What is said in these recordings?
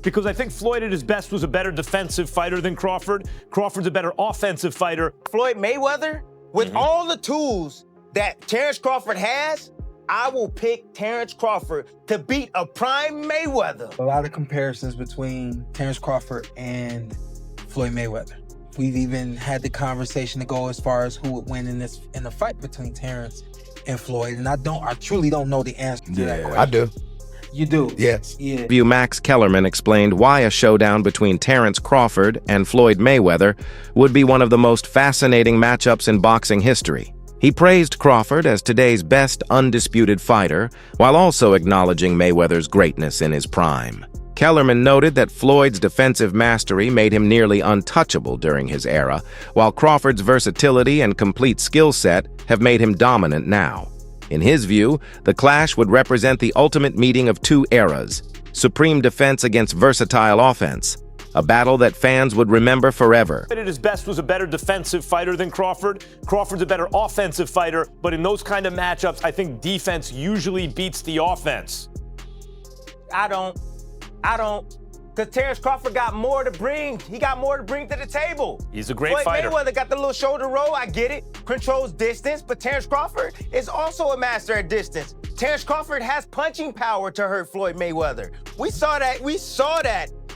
because I think Floyd at his best was a better defensive fighter than Crawford. Crawford's a better offensive fighter. Floyd Mayweather, with all the tools that Terence Crawford has, I will pick Terence Crawford to beat a prime Mayweather. A lot of comparisons between Terence Crawford and Floyd Mayweather. We've even had the conversation to go as far as who would win in the fight between Terence and Floyd, and I truly don't know the answer to that question. I do. You do? Yes. Yeah. Max Kellerman explained why a showdown between Terence Crawford and Floyd Mayweather would be one of the most fascinating matchups in boxing history. He praised Crawford as today's best undisputed fighter, while also acknowledging Mayweather's greatness in his prime. Kellerman noted that Floyd's defensive mastery made him nearly untouchable during his era, while Crawford's versatility and complete skill set have made him dominant now. In his view, the clash would represent the ultimate meeting of two eras: supreme defense against versatile offense, a battle that fans would remember forever. At his best was a better defensive fighter than Crawford. Crawford's a better offensive fighter, but in those kind of matchups, I think defense usually beats the offense. I don't, because Terence Crawford got more to bring. He got more to bring to the table. He's a great Floyd fighter. Mayweather got the little shoulder roll, I get it. Controls distance, but Terence Crawford is also a master at distance. Terence Crawford has punching power to hurt Floyd Mayweather. We saw that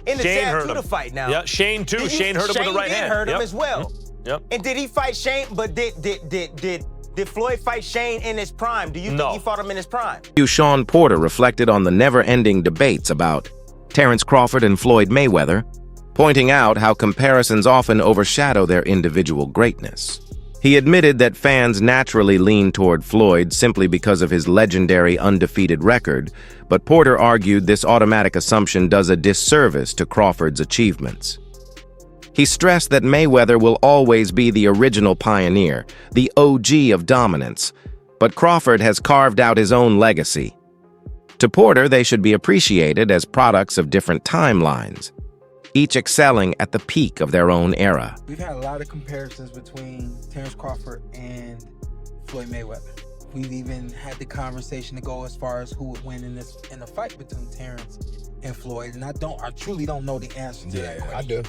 in the Sam Tudor fight now. Yeah, Shane too. Shane hurt him with the right hand. Shane hurt him as well. Yep. And did he fight Shane? But did Floyd fight Shane in his prime? Do you think he fought him in his prime? Sean Porter reflected on the never-ending debates about Terence Crawford and Floyd Mayweather, pointing out how comparisons often overshadow their individual greatness. He admitted that fans naturally lean toward Floyd simply because of his legendary undefeated record, but Porter argued this automatic assumption does a disservice to Crawford's achievements. He stressed that Mayweather will always be the original pioneer, the OG of dominance, but Crawford has carved out his own legacy. To Porter, they should be appreciated as products of different timelines, each excelling at the peak of their own era. We've had a lot of comparisons between Terence Crawford and Floyd Mayweather. We've even had the conversation to go as far as who would win in the fight between Terence and Floyd, and I truly don't know the answer to that question. I do.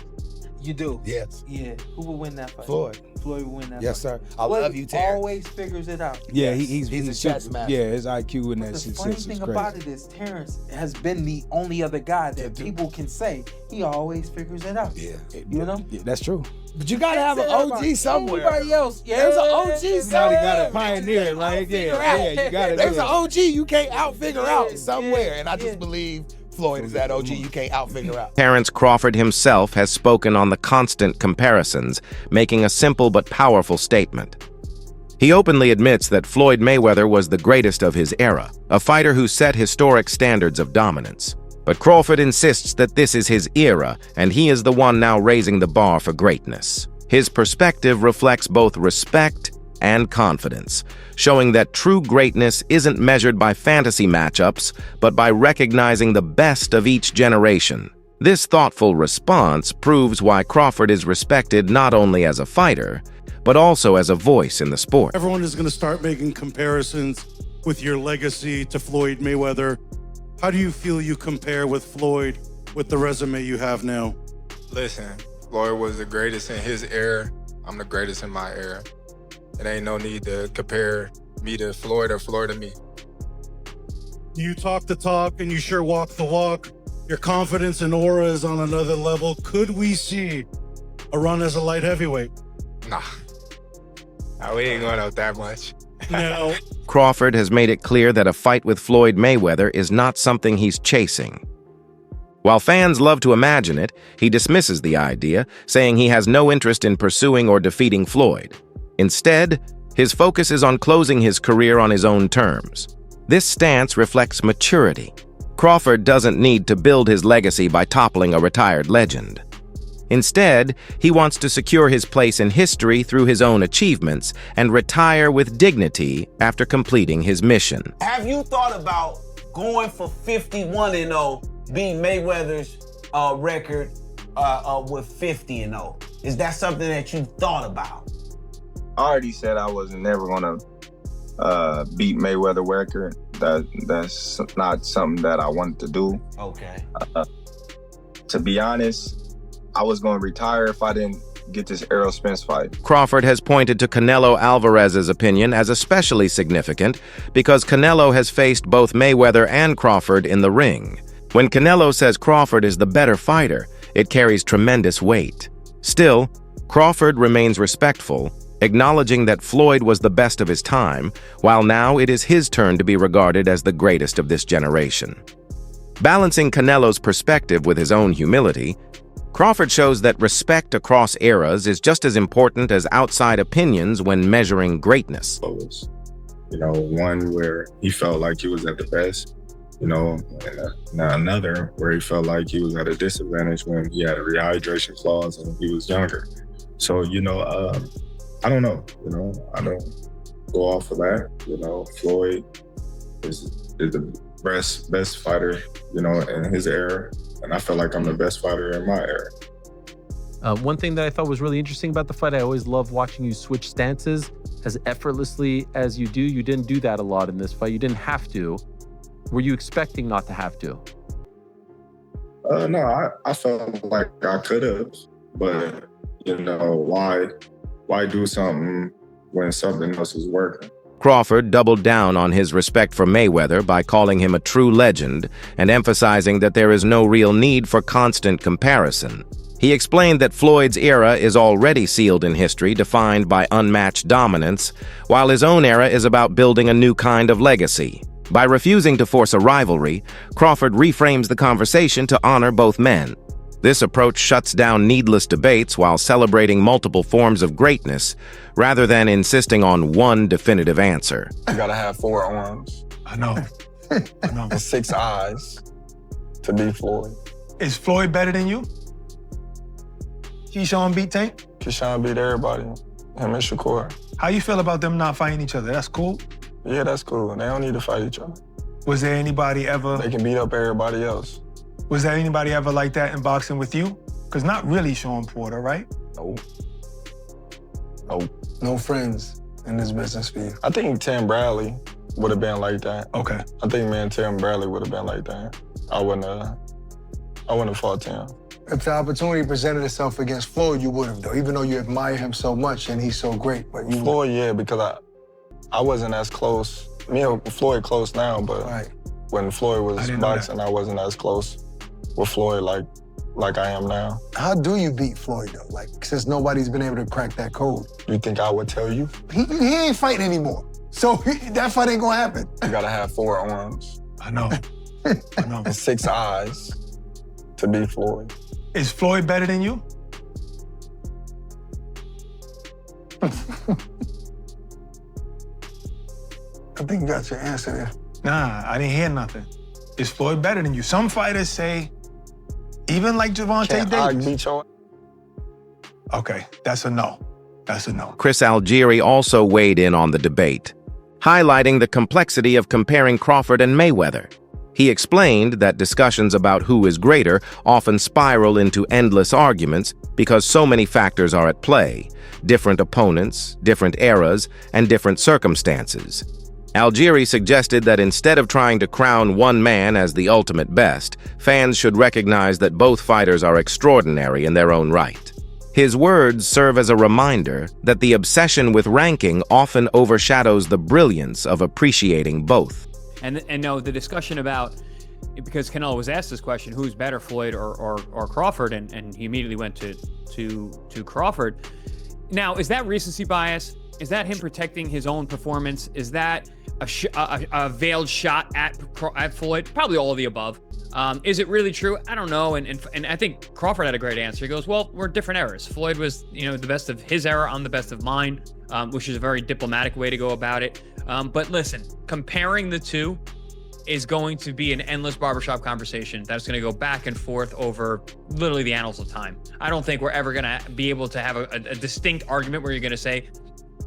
You do? Yes. Yeah. Who will win that fight? Floyd. Floyd will win that Yes, fight. sir. I love you, Terrence. Always figures it out. Yeah, Yes. He's a chess master. Yeah, his IQ and that The shit funny is thing crazy. about it is Terrence has been the only other guy that people can say he always figures it out. Yeah. You know? Yeah, that's true. But you gotta have an OG somewhere. Everybody else, There's an OG Somebody somewhere. gotta pioneer it, right? Yeah, you gotta. There's an do it. OG you can't outfigure out somewhere. And I yeah. just believe Floyd is that OG you can't outfigure out. Terence Crawford himself has spoken on the constant comparisons, making a simple but powerful statement. He openly admits that Floyd Mayweather was the greatest of his era, a fighter who set historic standards of dominance. But Crawford insists that this is his era, and he is the one now raising the bar for greatness. His perspective reflects both respect and confidence, showing that true greatness isn't measured by fantasy matchups, but by recognizing the best of each generation. This thoughtful response proves why Crawford is respected not only as a fighter, but also as a voice in the sport. Everyone is going to start making comparisons with your legacy to Floyd Mayweather. How do you feel you compare with Floyd with the resume you have now? Listen, Floyd was the greatest in his era. I'm the greatest in my era. It ain't no need to compare me to Floyd or Floyd to me. You talk the talk and you sure walk the walk. Your confidence and aura is on another level. Could we see a run as a light heavyweight? Nah, we ain't going out that much. No. Crawford has made it clear that a fight with Floyd Mayweather is not something he's chasing. While fans love to imagine it, he dismisses the idea, saying he has no interest in pursuing or defeating Floyd. Instead, his focus is on closing his career on his own terms. This stance reflects maturity. Crawford doesn't need to build his legacy by toppling a retired legend. Instead, he wants to secure his place in history through his own achievements and retire with dignity after completing his mission. Have you thought about going for 51-0, beating Mayweather's record with 50-0? Is that something that you thought about? I already said I was never gonna beat Mayweather record. That's not something that I wanted to do. Okay. to be honest, I was going to retire if I didn't get this Errol Spence fight. Crawford has pointed to Canelo Alvarez's opinion as especially significant because Canelo has faced both Mayweather and Crawford in the ring. When Canelo says Crawford is the better fighter, it carries tremendous weight. Still, Crawford remains respectful, acknowledging that Floyd was the best of his time, while now it is his turn to be regarded as the greatest of this generation. Balancing Canelo's perspective with his own humility, Crawford shows that respect across eras is just as important as outside opinions when measuring greatness. One where he felt like he was at the best, and another where he felt like he was at a disadvantage when he had a rehydration clause and he was younger. So, I don't know, I don't go off of that. Floyd is the best fighter, in his era. And I feel like I'm the best fighter in my era. One thing that I thought was really interesting about the fight, I always love watching you switch stances as effortlessly as you do. You didn't do that a lot in this fight. You didn't have to. Were you expecting not to have to? No, I felt like I could have, but why do something when something else is working? Crawford doubled down on his respect for Mayweather by calling him a true legend and emphasizing that there is no real need for constant comparison. He explained that Floyd's era is already sealed in history, defined by unmatched dominance, while his own era is about building a new kind of legacy. By refusing to force a rivalry, Crawford reframes the conversation to honor both men. This approach shuts down needless debates while celebrating multiple forms of greatness, rather than insisting on one definitive answer. You gotta have 4 arms. I know. And 6 eyes to beat Floyd. Is Floyd better than you? Keyshawn beat Tank? Keyshawn beat everybody. Him and Shakur. How you feel about them not fighting each other? That's cool? Yeah, that's cool. They don't need to fight each other. Was there anybody ever... They can beat up everybody else. Was there anybody ever like that in boxing with you? Because not really Sean Porter, right? Nope. No friends in this business for you? I think Tim Bradley would have been like that. Okay. I think me and Tim Bradley would have been like that. I wouldn't have fought Tim. If the opportunity presented itself against Floyd, you would have, though, even though you admire him so much and he's so great. But you Floyd, yeah, because I wasn't as close. Me and Floyd close now, but when Floyd was boxing, I wasn't as close with Floyd like I am now. How do you beat Floyd, though? Since nobody's been able to crack that code. You think I would tell you? He ain't fighting anymore. So that fight ain't gonna happen. You gotta have 4 arms. I know. And 6 eyes to beat Floyd. Is Floyd better than you? I think you got your answer there. Nah, I didn't hear nothing. Is Floyd better than you? Some fighters say, even like Gervonta Davis. Beat your... Okay, that's a no. That's a no. Chris Algieri also weighed in on the debate, highlighting the complexity of comparing Crawford and Mayweather. He explained that discussions about who is greater often spiral into endless arguments because so many factors are at play: different opponents, different eras, and different circumstances. Algieri suggested that instead of trying to crown one man as the ultimate best, fans should recognize that both fighters are extraordinary in their own right. His words serve as a reminder that the obsession with ranking often overshadows the brilliance of appreciating both. And no, the discussion about, because Canelo was asked this question, who's better, Floyd or Crawford, and he immediately went to Crawford. Now, is that recency bias? Is that him protecting his own performance? Is that a veiled shot at Floyd? Probably all of the above. Is it really true? I don't know. And I think Crawford had a great answer. He goes, well, we're different eras. Floyd was, the best of his era. I'm the best of mine, which is a very diplomatic way to go about it. But listen, comparing the two is going to be an endless barbershop conversation that's going to go back and forth over literally the annals of time. I don't think we're ever going to be able to have a distinct argument where you're going to say,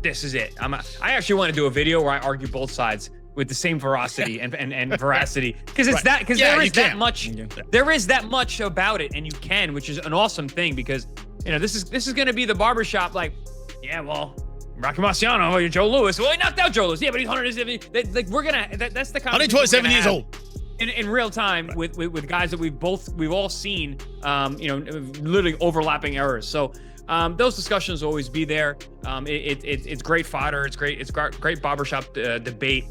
this is it. I actually want to do a video where I argue both sides with the same veracity and veracity, because it's that, because there is that much. There is that much about it, and you can, which is an awesome thing, because this is going to be the barbershop. Like, yeah, well, Rocky Marciano or Joe Louis. Well, he knocked out Joe Louis. Yeah, but he's 170. Like, we're gonna. That's the conversation. 127 years old. in real time with guys that we've all seen, literally overlapping errors. So those discussions will always be there. It's great fodder. It's great barbershop debate.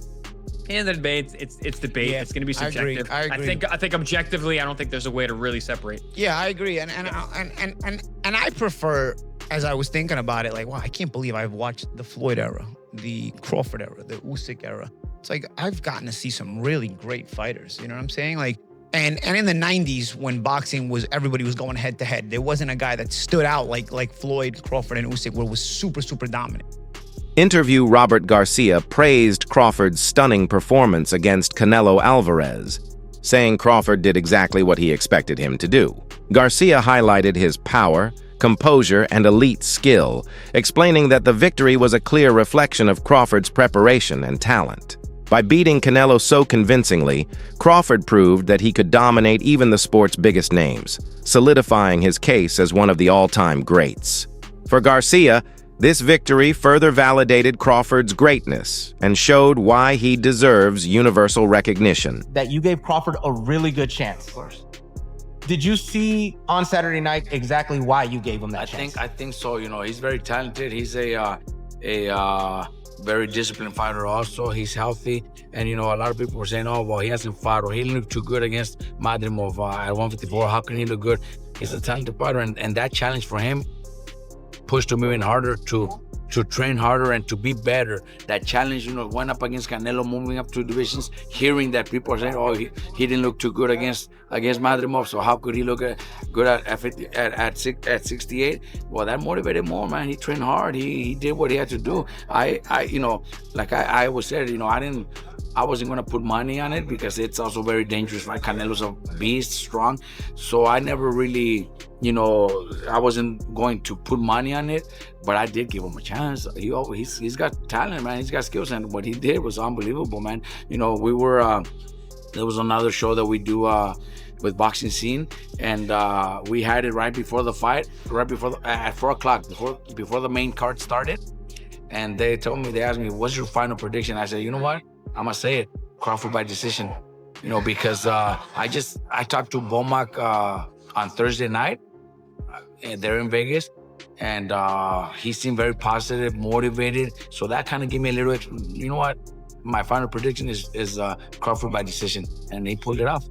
In the debate, it's debate. Yeah, it's going to be subjective. I agree. I think objectively, I don't think there's a way to really separate. Yeah, I agree. And I prefer, as I was thinking about it, like, wow, I can't believe I've watched the Floyd era, the Crawford era, the Usyk era. It's like I've gotten to see some really great fighters. You know what I'm saying? Like, and in the 90s when boxing everybody was going head to head, there wasn't a guy that stood out like Floyd, Crawford, and Usyk, where it was super, super dominant. Interview Robert Garcia praised Crawford's stunning performance against Canelo Alvarez, saying Crawford did exactly what he expected him to do. Garcia highlighted his power, composure, and elite skill, explaining that the victory was a clear reflection of Crawford's preparation and talent. By beating Canelo so convincingly, Crawford proved that he could dominate even the sport's biggest names, solidifying his case as one of the all-time greats. For Garcia, this victory further validated Crawford's greatness and showed why he deserves universal recognition. That you gave Crawford a really good chance. Of course. Did you see on Saturday night exactly why you gave him that chance? I think so. He's very talented. He's a very disciplined fighter also. He's healthy. And, a lot of people were saying, oh, well, he hasn't fought or he didn't look too good against Madrimov at 154. How can he look good? He's a talented fighter. And that challenge for him pushed him even harder to train harder and to be better. That challenge, went up against Canelo, moving up 2 divisions, hearing that people are saying, oh, he didn't look too good against Madrimov, so how could he look good at 68? Well, that motivated more, man. He trained hard. He did what he had to do. I always said, I wasn't going to put money on it because it's also very dangerous. Like Canelo's a beast, strong. So I never really, I wasn't going to put money on it, but I did give him a chance. He's got talent, man. He's got skills, and what he did was unbelievable, man. We were, there was another show that we do with Boxing Scene, and we had it right before the fight, at 4 o'clock, before the main card started. And they asked me, what's your final prediction? I said, you know what? I'm gonna say it, Crawford by decision. Because I talked to Bomac on Thursday night, and they're in Vegas, and he seemed very positive, motivated. So that kind of gave me a little, you know what? My final prediction is Crawford by decision, and he pulled it off.